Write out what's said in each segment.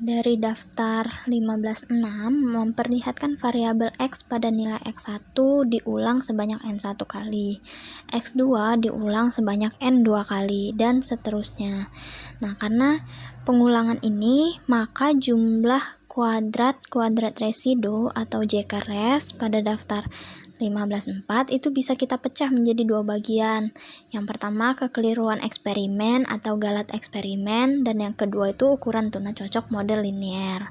Dari daftar 15.6 memperlihatkan variabel X pada nilai X1 diulang sebanyak N1 kali, X2 diulang sebanyak N2 kali, dan seterusnya. Nah, karena pengulangan ini, maka jumlah kuadrat residu atau JK-res pada daftar 15.4 itu bisa kita pecah menjadi dua bagian. Yang pertama kekeliruan eksperimen atau galat eksperimen, dan yang kedua itu ukuran tuna cocok model linier.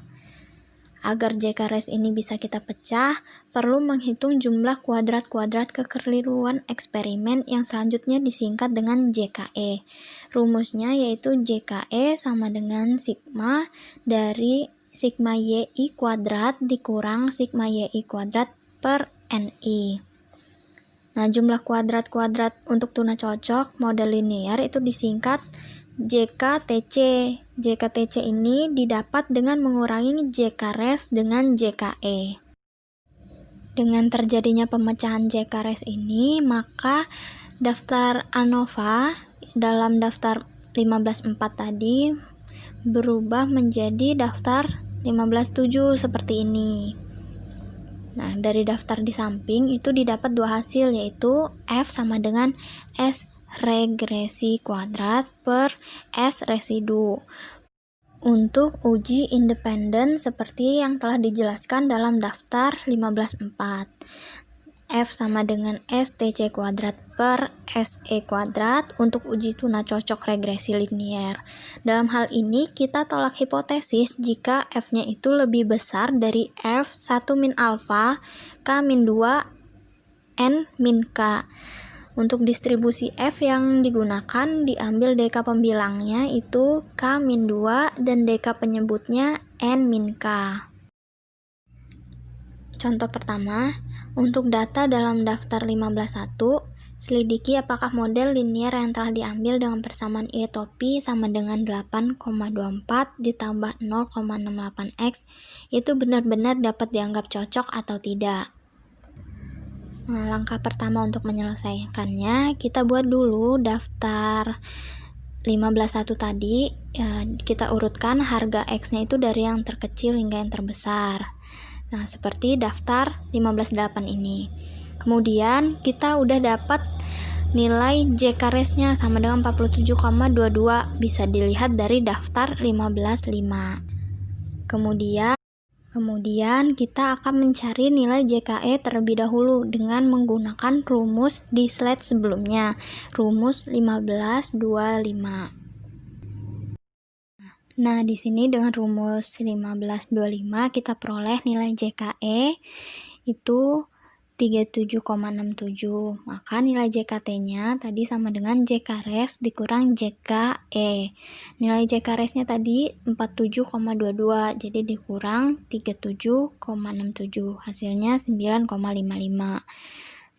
Agar JK-res ini bisa kita pecah, perlu menghitung jumlah kuadrat kekeliruan eksperimen yang selanjutnya disingkat dengan JKE. Rumusnya yaitu JKE sama dengan sigma dari sigma YI kuadrat dikurang sigma YI kuadrat per NI. Nah, jumlah kuadrat untuk tuna cocok model linier itu disingkat JKTC. JKTC ini didapat dengan mengurangi JK-res dengan JKE. Dengan terjadinya pemecahan JK-res ini, maka daftar ANOVA dalam daftar 15.4 tadi berubah menjadi daftar 15.7 seperti ini. Nah, dari daftar di samping itu didapat dua hasil, yaitu F sama dengan S regresi kuadrat per S residu. Untuk uji independen seperti yang telah dijelaskan dalam daftar 15.4. F sama dengan STC kuadrat per SE kuadrat untuk uji tuna cocok regresi linier. Dalam hal ini kita tolak hipotesis jika F-nya itu lebih besar dari F 1 min alfa K min 2 N min K. Untuk distribusi F yang digunakan diambil DK pembilangnya itu K min 2 dan DK penyebutnya N min K. Contoh pertama, untuk data dalam daftar 15.1, selidiki apakah model linier yang telah diambil dengan persamaan I atau Pi sama dengan 8,24 ditambah 0,68X itu benar-benar dapat dianggap cocok atau tidak. Nah, langkah pertama untuk menyelesaikannya, kita buat dulu daftar 15.1 tadi, kita urutkan harga X-nya itu dari yang terkecil hingga yang terbesar. Nah, seperti daftar 15.8 ini. Kemudian kita udah dapat nilai JK-resnya sama dengan 47,22, bisa dilihat dari daftar 15.5. Kemudian kita akan mencari nilai JKE terlebih dahulu dengan menggunakan rumus di slide sebelumnya, rumus 1525. Nah, di sini dengan rumus 1525 kita peroleh nilai JKE itu 37,67. Maka nilai JKT-nya tadi sama dengan JK-res dikurang JKE. Nilai JK-resnya tadi 47,22, jadi dikurang 37,67. Hasilnya 9,55.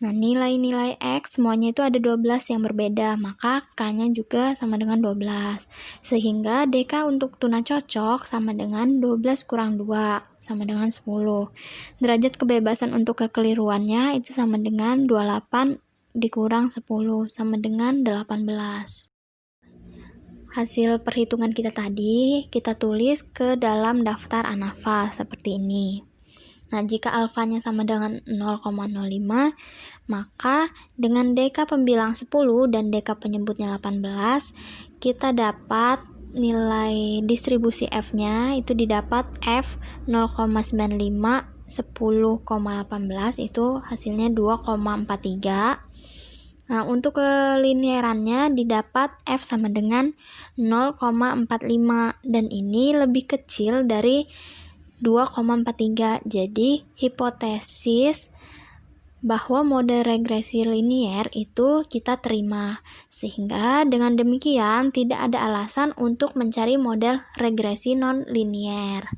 Nah, nilai-nilai X semuanya itu ada 12 yang berbeda, maka K-nya juga sama dengan 12. Sehingga DK untuk tuna cocok sama dengan 12 kurang 2, sama dengan 10. Derajat kebebasan untuk kekeliruannya itu sama dengan 28 dikurang 10, sama dengan 18. Hasil perhitungan kita tadi, kita tulis ke dalam daftar ANAVA seperti ini. Nah, jika alfanya sama dengan 0,05, maka dengan DK pembilang 10 dan DK penyebutnya 18, kita dapat nilai distribusi F-nya itu didapat F 0,95, 10,18 itu hasilnya 2,43. Nah, untuk kelinierannya didapat F sama dengan 0,45 dan ini lebih kecil dari 2,43. Jadi hipotesis bahwa model regresi linier itu kita terima, sehingga dengan demikian tidak ada alasan untuk mencari model regresi non-linier.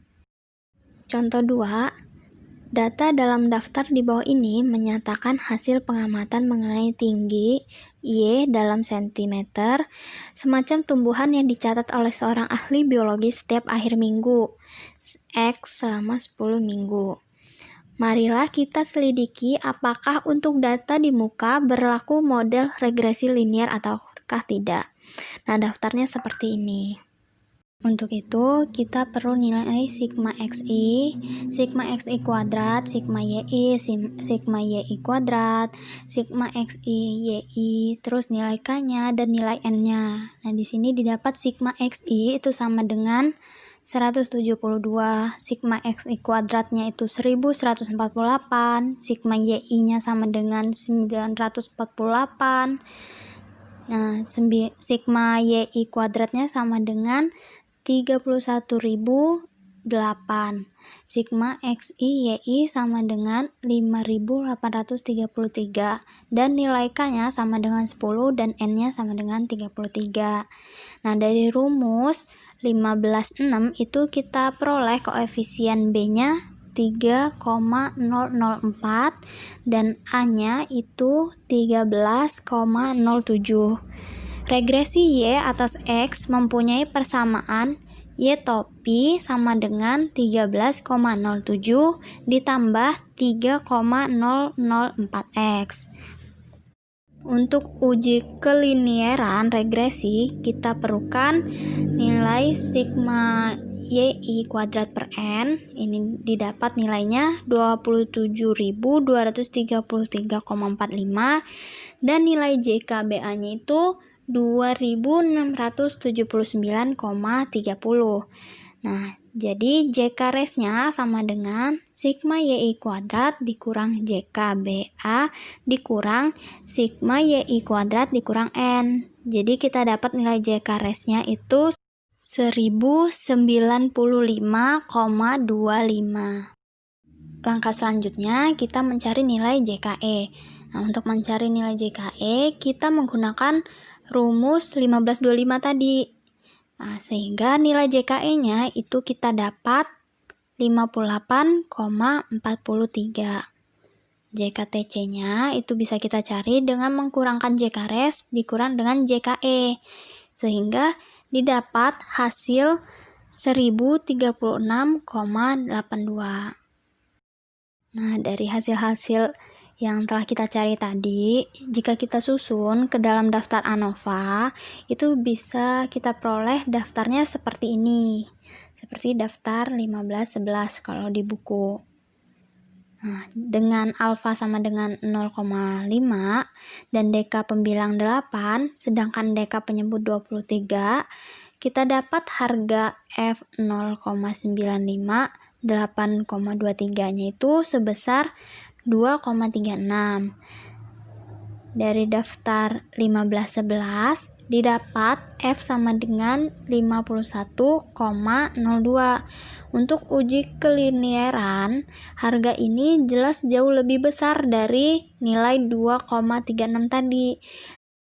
Contoh 2, data dalam daftar di bawah ini menyatakan hasil pengamatan mengenai tinggi Y dalam sentimeter, semacam tumbuhan yang dicatat oleh seorang ahli biologi setiap akhir minggu, X selama 10 minggu. Marilah kita selidiki apakah untuk data di muka berlaku model regresi linier ataukah tidak. Nah, daftarnya seperti ini. Untuk itu, kita perlu nilai sigma xi, sigma xi kuadrat, sigma yi, sigma yi kuadrat, sigma xi yi, terus nilai k-nya dan nilai n-nya. Nah, di sini didapat sigma xi itu sama dengan 172, sigma xi kuadratnya itu 1148, sigma yi-nya sama dengan 948. Nah, sigma yi kuadratnya sama dengan 31.008. Sigma xi yi sama dengan 5.833 dan nilai k-nya sama dengan 10 dan n-nya sama dengan 33. Nah, dari rumus 15/6 itu kita peroleh koefisien b-nya 3,004 dan a-nya itu 13,07. Regresi y atas x mempunyai persamaan y topi sama dengan 13,07 ditambah 3,004x. Untuk uji kelinieran regresi, kita perlukan nilai sigma yi kuadrat per n. Ini didapat nilainya 27.233,45 dan nilai JKBA-nya itu 2.679,30. Nah, jadi JK-res-nya sama dengan sigma yi kuadrat dikurang JKBA dikurang sigma yi kuadrat dikurang n. Jadi kita dapat nilai JK-res-nya itu 1095,25. Langkah selanjutnya kita mencari nilai JKE. Nah, untuk mencari nilai JKE kita menggunakan rumus 1525 tadi. Nah, sehingga nilai JKE-nya itu kita dapat 58,43. JKTC-nya itu bisa kita cari dengan mengkurangkan JK-res dikurang dengan JKE. Sehingga didapat hasil 1036,82. Nah, dari hasil-hasil yang telah kita cari tadi, jika kita susun ke dalam daftar ANOVA, itu bisa kita peroleh daftarnya seperti ini. Seperti daftar 15-11 kalau di buku. Nah, dengan alfa sama dengan 0,5 dan dk pembilang 8, sedangkan dk penyebut 23, kita dapat harga F 0,95, 8,23-nya itu sebesar 2,36. Dari daftar 15-11 didapat F sama dengan 51,02. Untuk uji kelinieran, harga ini jelas jauh lebih besar dari nilai 2,36 tadi.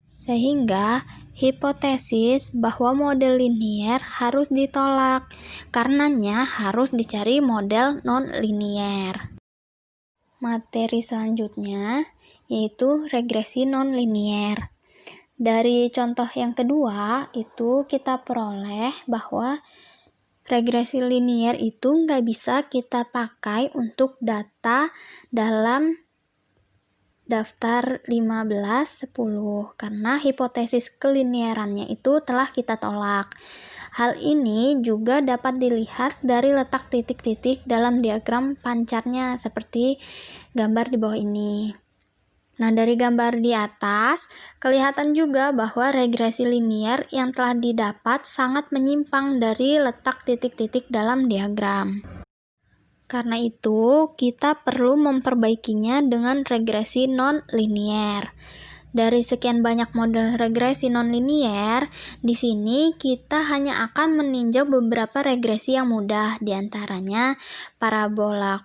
Sehingga hipotesis bahwa model linier harus ditolak, karenanya harus dicari model non-linier. Materi selanjutnya yaitu regresi non-linier. Dari contoh yang kedua itu kita peroleh bahwa regresi linier itu nggak bisa kita pakai untuk data dalam daftar 15-10 karena hipotesis kelinierannya itu telah kita tolak. Hal ini juga dapat dilihat dari letak titik-titik dalam diagram pancarnya seperti gambar di bawah ini. Nah, dari gambar di atas kelihatan juga bahwa regresi linier yang telah didapat sangat menyimpang dari letak titik-titik dalam diagram. Karena itu, kita perlu memperbaikinya dengan regresi non-linier. Dari sekian banyak model regresi non-linier, di sini kita hanya akan meninjau beberapa regresi yang mudah, diantaranya parabola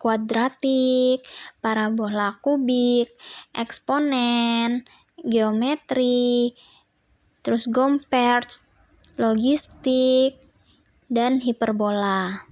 kuadratik, parabola kubik, eksponen, geometri, terus Gompertz, logistik, dan hiperbola.